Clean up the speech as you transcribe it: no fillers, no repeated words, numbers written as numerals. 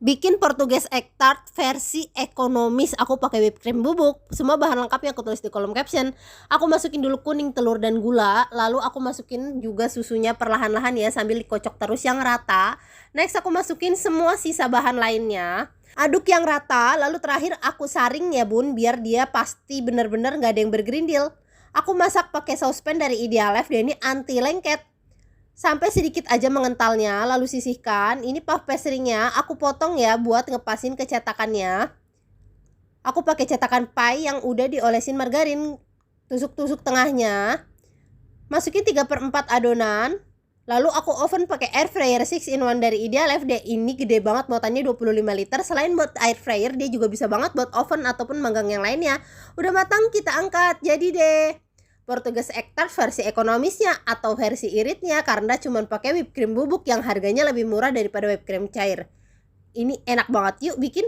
Bikin Portuguese egg tart versi ekonomis. Aku pakai whipped cream bubuk. Semua bahan lengkapnya aku tulis di kolom caption. Aku masukin dulu kuning, telur, dan gula. Lalu aku masukin juga susunya perlahan-lahan ya, sambil dikocok terus yang rata. Next aku masukin semua sisa bahan lainnya. Aduk yang rata, lalu terakhir aku saring ya bun, biar dia pasti bener-bener gak ada yang bergerindil. Aku masak pakai saucepan dari Idealef, dia ini anti lengket. Sampai sedikit aja mengentalnya, lalu sisihkan. Ini puff pastry-nya aku potong ya buat ngepasin ke cetakannya. Aku pakai cetakan pie yang udah diolesin margarin. Tusuk-tusuk tengahnya. Masukin 3/4 adonan. Lalu aku oven pakai air fryer 6-in-1 dari Idealef. Dia ini gede banget, muatannya 25 liter. Selain buat air fryer, dia juga bisa banget buat oven ataupun manggang yang lainnya. Udah matang, kita angkat. Jadi deh Portuguese egg tart versi ekonomisnya atau versi iritnya, karena cuma pakai whipped cream bubuk yang harganya lebih murah daripada whipped cream cair. Ini enak banget, yuk bikin.